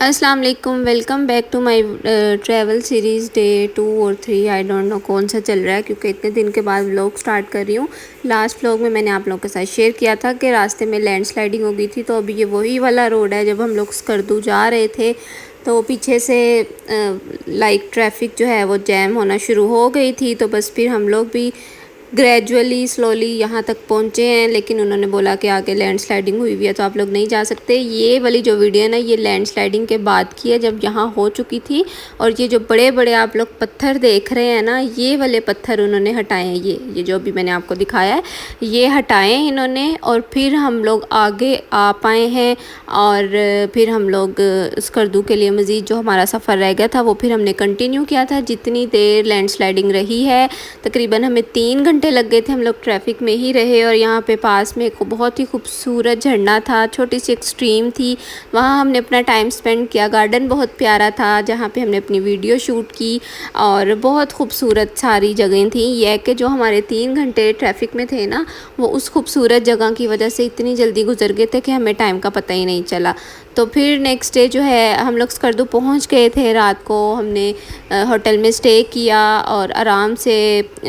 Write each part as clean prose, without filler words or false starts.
अस्सलाम वालेकुम, welcome back to my travel series day 2 और 3। आई डोंट नो कौन सा चल रहा है क्योंकि इतने दिन के बाद व्लॉग स्टार्ट कर रही हूँ। लास्ट व्लॉग में मैंने आप लोगों के साथ शेयर किया था कि रास्ते में लैंडस्लाइडिंग हो गई थी। तो अभी ये वही वाला रोड है। जब हम लोग स्कर्दू जा रहे थे तो पीछे से लाइक ट्रैफिक जो है वो जैम होना शुरू हो गई थी। तो बस फिर हम लोग भी ग्रेजुअली स्लोली यहाँ तक पहुँचे हैं, लेकिन उन्होंने बोला कि आगे लैंडस्लाइडिंग हुई हुई है तो आप लोग नहीं जा सकते। ये वाली जो वीडियो है ना, ये लैंडस्लाइडिंग के बाद की है जब यहाँ हो चुकी थी। और ये जो बड़े बड़े आप लोग पत्थर देख रहे हैं ना, ये वाले पत्थर उन्होंने हटाए हैं। ये जो अभी मैंने आपको दिखाया है, ये हटाए हैं इन्होंने। और फिर हम लोग आगे आ पाए हैं और फिर हम लोग स्कर्दू के लिए मज़ीद जो हमारा सफ़र रह गया था वो फिर हमने कंटिन्यू किया था। जितनी देर लैंडस्लाइडिंग रही है, तकरीबन हमें 3 घंटे लग गए थे। हम लोग ट्रैफिक में ही रहे और यहाँ पे पास में एक बहुत ही खूबसूरत झरना था, छोटी सी एक स्ट्रीम थी, वहाँ हमने अपना टाइम स्पेंड किया। गार्डन बहुत प्यारा था जहाँ पे हमने अपनी वीडियो शूट की और बहुत खूबसूरत सारी जगहें थी। यह कि जो हमारे 3 घंटे ट्रैफिक में थे ना, वो उस खूबसूरत जगह की वजह से इतनी जल्दी गुजर गए थे कि हमें टाइम का पता ही नहीं चला। तो फिर नेक्स्ट डे जो है हम लोग स्कर्दू पहुँच गए थे। रात को हमने होटल में स्टे किया और आराम से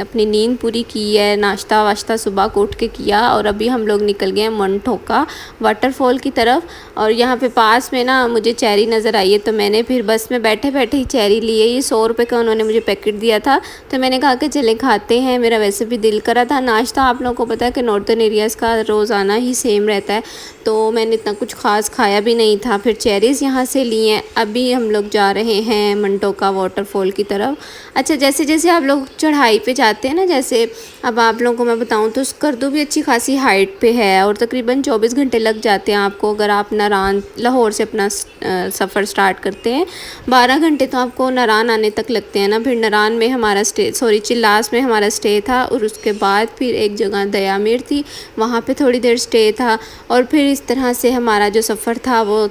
अपनी नींद पूरी की है। नाश्ता वाश्ता सुबह को उठ के किया और अभी हम लोग निकल गए हैं मनटोका वाटरफॉल की तरफ। और यहाँ पे पास में ना मुझे चेरी नज़र आई है, तो मैंने फिर बस में बैठे बैठे ही चेरी लिए। ये 100 रुपये का उन्होंने मुझे पैकेट दिया था, तो मैंने कहा कि चले खाते हैं। मेरा वैसे भी दिल करा था। नाश्ता आप लोगों को पता है कि नॉर्थन एरियाज़ का रोज़ाना ही सेम रहता है, तो मैंने इतना कुछ ख़ास खाया भी नहीं था। फिर चेरीज़ यहाँ से लिए हैं। अभी हम लोग जा रहे हैं मनटोका वाटरफॉल की तरफ। अच्छा, जैसे जैसे आप लोग चढ़ाई पे जाते हैं ना, जैसे अब आप लोगों को मैं बताऊं तो स्कर्दू भी अच्छी खासी हाइट पे है और तकरीबन 24 घंटे लग जाते हैं आपको अगर आप नारान लाहौर से अपना सफ़र स्टार्ट करते हैं। 12 घंटे तो आपको नारान आने तक लगते हैं ना। फिर नारान में हमारा चिल्लास में हमारा स्टे था और उसके बाद फिर एक जगह दयामीर थी, वहाँ पे थोड़ी देर स्टे था। और फिर इस तरह से हमारा जो सफ़र था वो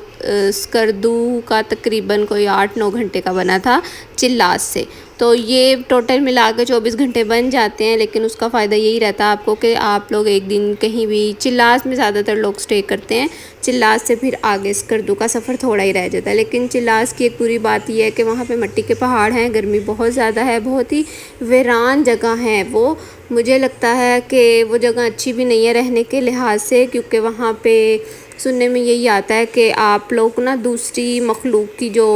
स्कर्दू का तकरीबन कोई 8-9 घंटे का बना था चिल्लास से। तो ये टोटल मिला के 24 घंटे बन जाते हैं। लेकिन उसका फ़ायदा यही रहता है आपको कि आप लोग एक दिन कहीं भी, चिल्लास में ज़्यादातर लोग स्टे करते हैं। चिल्लास से फिर आगे स्कर्दू का सफ़र थोड़ा ही रह जाता है। लेकिन चिल्लास की एक पूरी बात यह है कि वहाँ पे मिट्टी के पहाड़ हैं, गर्मी बहुत ज़्यादा है, बहुत ही वीरान जगह है वो। मुझे लगता है कि वो जगह अच्छी भी नहीं है रहने के लिहाज से, क्योंकि वहाँ पे सुनने में यही आता है कि आप लोग ना दूसरी मखलूक की जो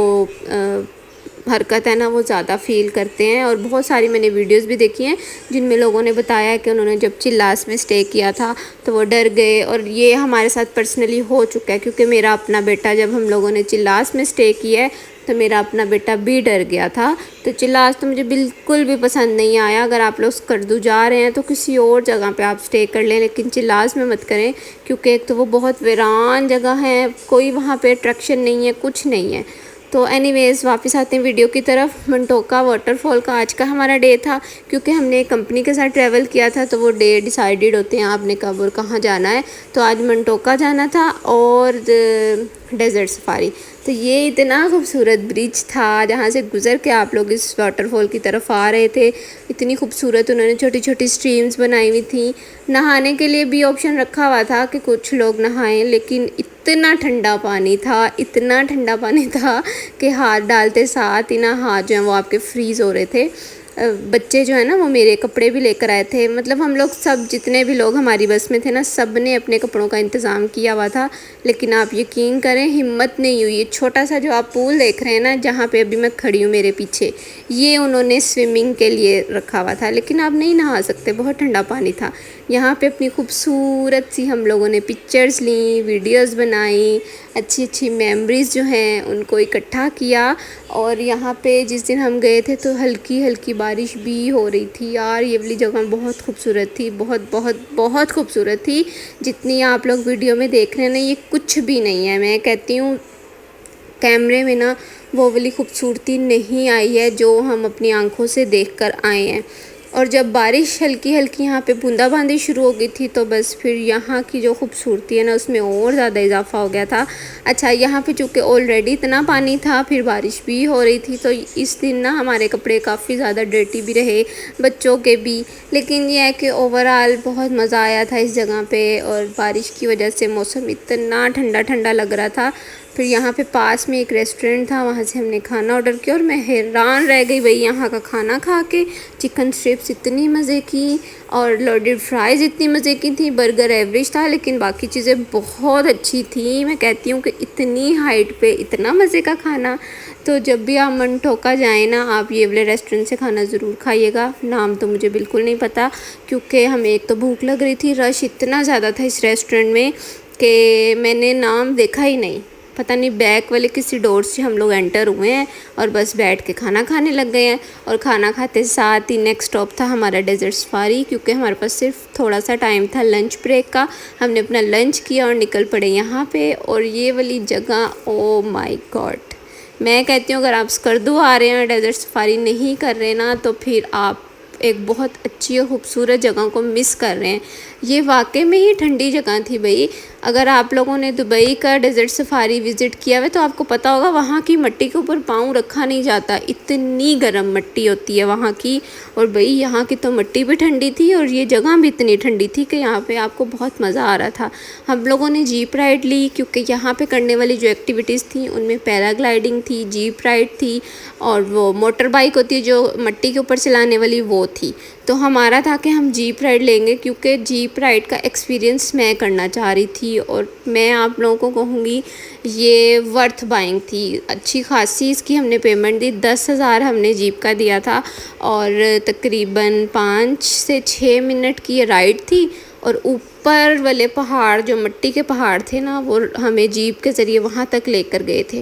हरकत है ना वो ज़्यादा फील करते हैं। और बहुत सारी मैंने वीडियोस भी देखी हैं जिनमें लोगों ने बताया कि उन्होंने जब चिल्लास में स्टे किया था तो वो डर गए। और ये हमारे साथ पर्सनली हो चुका है, क्योंकि मेरा अपना बेटा, जब हम लोगों ने चिल्लास में स्टे किया है तो मेरा अपना बेटा भी डर गया था। तो चिल्लास तो मुझे बिल्कुल भी पसंद नहीं आया। अगर आप लोग स्कर्दू जा रहे हैं तो किसी और जगह पे आप स्टे कर लें, लेकिन चिल्लास में मत करें, क्योंकि एक तो वो बहुत वीरान जगह है, कोई वहाँ पे अट्रैक्शन नहीं है, कुछ नहीं है। तो एनीवेज़ वापस आते हैं वीडियो की तरफ। मनटोका वाटरफॉल का आज का हमारा डे था, क्योंकि हमने कंपनी के साथ ट्रैवल किया था तो वो डे डिसाइडेड होते हैं आपने कब और कहाँ जाना है। तो आज मनटोका जाना था और डेज़र्ट सफारी। तो ये इतना खूबसूरत ब्रिज था जहाँ से गुज़र के आप लोग इस वाटरफॉल की तरफ आ रहे थे। इतनी खूबसूरत उन्होंने छोटी छोटी स्ट्रीम्स बनाई हुई थी। नहाने के लिए भी ऑप्शन रखा हुआ था कि कुछ लोग नहाएं, लेकिन इतना ठंडा पानी था, इतना ठंडा पानी था कि हाथ डालते साथ ही ना हाथ जो हैं वो आपके फ्रीज़ हो रहे थे। बच्चे जो है ना वो मेरे कपड़े भी लेकर आए थे। मतलब हम लोग सब, जितने भी लोग हमारी बस में थे ना, सब ने अपने कपड़ों का इंतज़ाम किया हुआ था। लेकिन आप यकीन करें, हिम्मत नहीं हुई। ये छोटा सा जो आप पूल देख रहे हैं ना, जहाँ पे अभी मैं खड़ी हूँ मेरे पीछे, ये उन्होंने स्विमिंग के लिए रखा हुआ था, लेकिन आप नहीं नहा सकते, बहुत ठंडा पानी था। यहाँ पे अपनी खूबसूरत सी हम लोगों ने पिक्चर्स ली, वीडियोस बनाई, अच्छी अच्छी मेमोरीज़ जो हैं उनको इकट्ठा किया। और यहाँ पे जिस दिन हम गए थे तो हल्की हल्की बारिश भी हो रही थी। यार ये वाली जगह बहुत खूबसूरत थी, बहुत बहुत बहुत खूबसूरत थी। जितनी आप लोग वीडियो में देख रहे हैं ना, ये कुछ भी नहीं है। मैं कहती हूँ कैमरे में ना वो वाली खूबसूरती नहीं आई है जो हम अपनी आंखों से देख कर आए हैं। और जब बारिश हल्की हल्की यहाँ पे बूंदाबांदी शुरू हो गई थी तो बस फिर यहाँ की जो खूबसूरती है ना उसमें और ज़्यादा इजाफा हो गया था। अच्छा, यहाँ पे चूँकि ऑलरेडी इतना पानी था, फिर बारिश भी हो रही थी, तो इस दिन ना हमारे कपड़े काफ़ी ज़्यादा डर्टी भी रहे, बच्चों के भी। लेकिन यह है कि ओवरऑल बहुत मज़ा आया था इस जगह पे। और बारिश की वजह से मौसम इतना ठंडा ठंडा लग रहा था। फिर यहाँ पे पास में एक रेस्टोरेंट था, वहाँ से हमने खाना ऑर्डर किया और मैं हैरान रह गई भाई यहाँ का खाना खा के। चिकन स्ट्रिप्स इतनी मज़े की और लोडेड फ्राइज़ इतनी मज़े की थी। बर्गर एवरेज था लेकिन बाकी चीज़ें बहुत अच्छी थी। मैं कहती हूँ कि इतनी हाइट पे इतना मज़े का खाना। तो जब भी आप मन ठोका जाए ना, आप ये वाले रेस्टोरेंट से खाना ज़रूर खाइएगा। नाम तो मुझे बिल्कुल नहीं पता क्योंकि हमें एक तो भूख लग रही थी, रश इतना ज़्यादा था इस रेस्टोरेंट में कि मैंने नाम देखा ही नहीं। पता नहीं बैक वाले किसी डोर से हम लोग एंटर हुए हैं और बस बैठ के खाना खाने लग गए हैं। और खाना खाते साथ ही नेक्स्ट स्टॉप था हमारा डेजर्ट सफारी, क्योंकि हमारे पास सिर्फ थोड़ा सा टाइम था लंच ब्रेक का। हमने अपना लंच किया और निकल पड़े यहाँ पे। और ये वाली जगह, ओ माय गॉड, मैं कहती हूँ अगर आप स्कर्दू आ रहे हैं डेजर्ट सफारी नहीं कर रहे ना, तो फिर आप एक बहुत अच्छी और ख़ूबसूरत जगह को मिस कर रहे हैं। ये वाकई में ही ठंडी जगह थी भाई। अगर आप लोगों ने दुबई का डेजर्ट सफारी विज़िट किया हुआ तो आपको पता होगा वहाँ की मिट्टी के ऊपर पाँव रखा नहीं जाता, इतनी गर्म मिट्टी होती है वहाँ की। और भाई यहाँ की तो मिट्टी भी ठंडी थी और ये जगह भी इतनी ठंडी थी कि यहाँ पे आपको बहुत मज़ा आ रहा था। हम लोगों ने जीप राइड ली क्योंकि यहाँ पे करने वाली जो एक्टिविटीज़ थी उनमें पैराग्लाइडिंग थी, जीप राइड थी और वो मोटर बाइक होती है जो मिट्टी के ऊपर चलाने वाली, वो थी। तो हमारा था कि हम जीप राइड लेंगे क्योंकि जीप राइड का एक्सपीरियंस मैं करना चाह रही थी। और मैं आप लोगों को कहूँगी ये वर्थ बाइंग थी। अच्छी खासी इसकी हमने पेमेंट दी, 10,000 हमने जीप का दिया था और तकरीबन 5 से 6 मिनट की ये राइड थी। और ऊपर वाले पहाड़ जो मिट्टी के पहाड़ थे ना, वो हमें जीप के ज़रिए वहाँ तक लेकर गए थे।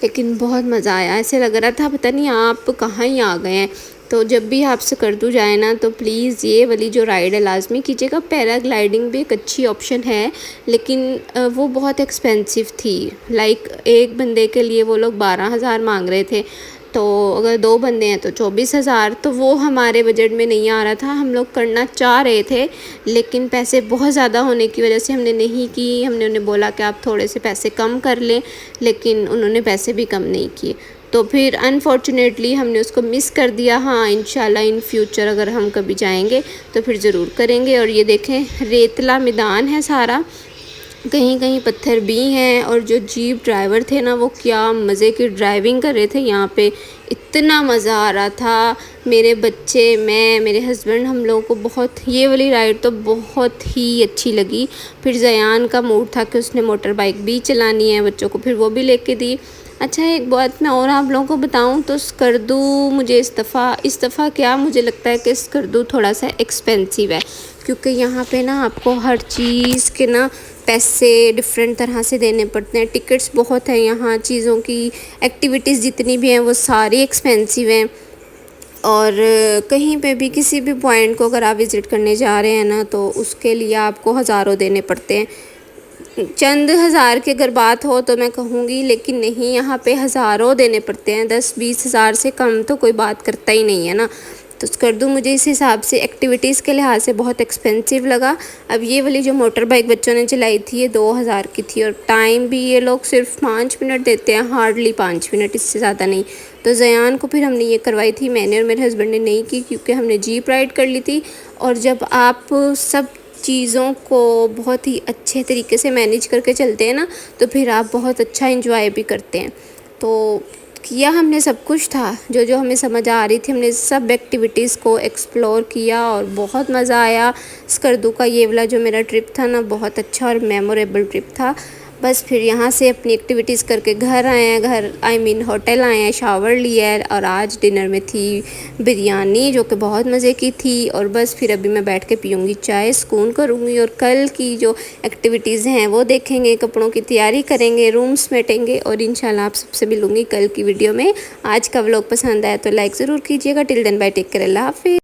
लेकिन बहुत मज़ा आया, ऐसे लग रहा था पता नहीं आप कहाँ ही आ गए हैं। तो जब भी आप स्कर्दू जाए ना तो प्लीज़ ये वाली जो राइड है लाजमी कीजिएगा। पैराग्लाइडिंग भी एक अच्छी ऑप्शन है लेकिन वो बहुत एक्सपेंसिव थी। लाइक एक बंदे के लिए वो लोग 12,000 मांग रहे थे, तो अगर 2 बंदे हैं तो 24,000। तो वो हमारे बजट में नहीं आ रहा था। हम लोग करना चाह रहे थे लेकिन पैसे बहुत ज़्यादा होने की वजह से हमने नहीं की। हमने उन्हें बोला कि आप थोड़े से पैसे कम कर लें, लेकिन उन्होंने पैसे भी कम नहीं किए। तो फिर अनफॉर्चुनेटली हमने उसको मिस कर दिया। हाँ, इंशाल्लाह इन फ्यूचर अगर हम कभी जाएंगे तो फिर ज़रूर करेंगे। और ये देखें रेतला मैदान है सारा, कहीं कहीं पत्थर भी हैं। और जो जीप ड्राइवर थे ना, वो क्या मज़े की ड्राइविंग कर रहे थे यहाँ पे, इतना मज़ा आ रहा था। मेरे बच्चे, मैं, मेरे हस्बैंड, हम लोगों को बहुत ये वाली राइड तो बहुत ही अच्छी लगी। फिर ज़यान का मूड था कि उसने मोटर बाइक भी चलानी है, बच्चों को फिर वो भी लेके दी। अच्छा, एक बात मैं और आप लोगों को बताऊं तो स्कर्दू मुझे इस दफ़ा क्या मुझे लगता है कि स्कर्दू थोड़ा सा एक्सपेंसिव है, क्योंकि यहाँ पे ना आपको हर चीज़ के ना पैसे डिफरेंट तरह से देने पड़ते हैं। टिकट्स बहुत है यहाँ, चीज़ों की एक्टिविटीज़ जितनी भी हैं वो सारी एक्सपेंसिव हैं। और कहीं पे भी किसी भी पॉइंट को अगर आप विज़िट करने जा रहे हैं ना, तो उसके लिए आपको हज़ारों देने पड़ते हैं। चंद हज़ार की अगर बात हो तो मैं कहूँगी, लेकिन नहीं, यहाँ पे हज़ारों देने पड़ते हैं। 10-20 हज़ार से कम तो कोई बात करता ही नहीं है ना। तो स्कर्दू मुझे इस हिसाब से एक्टिविटीज़ के लिहाज से बहुत एक्सपेंसिव लगा। अब ये वाली जो मोटर बाइक बच्चों ने चलाई थी ये 2,000 की थी और टाइम भी ये लोग सिर्फ 5 मिनट देते हैं, हार्डली 5 मिनट, इससे ज़्यादा नहीं। तो ज़यान को फिर हमने ये करवाई थी, मैंने और मेरे हस्बैंड ने नहीं की क्योंकि हमने जीप राइड कर ली थी। और जब आप सब चीज़ों को बहुत ही अच्छे तरीके से मैनेज करके चलते हैं ना, तो फिर आप बहुत अच्छा एंजॉय भी करते हैं। तो किया हमने सब कुछ था जो जो हमें समझ आ रही थी, हमने सब एक्टिविटीज़ को एक्सप्लोर किया और बहुत मज़ा आया। स्कर्दू का ये वाला जो मेरा ट्रिप था ना, बहुत अच्छा और मेमोरेबल ट्रिप था। बस फिर यहाँ से अपनी एक्टिविटीज़ करके घर आए हैं, होटल आए हैं, शावर लिया है। और आज डिनर में थी बिरयानी जो कि बहुत मज़े की थी। और बस फिर अभी मैं बैठ के पीऊँगी चाय, सुकून करूँगी और कल की जो एक्टिविटीज़ हैं वो देखेंगे, कपड़ों की तैयारी करेंगे, रूम समेटेंगे और इंशाल्लाह आप सबसे मिलूँगी कल की वीडियो में। आज का व्लॉग पसंद आया तो लाइक ज़रूर कीजिएगा। Till then bye, take care, अल्लाह हाफ़िज़।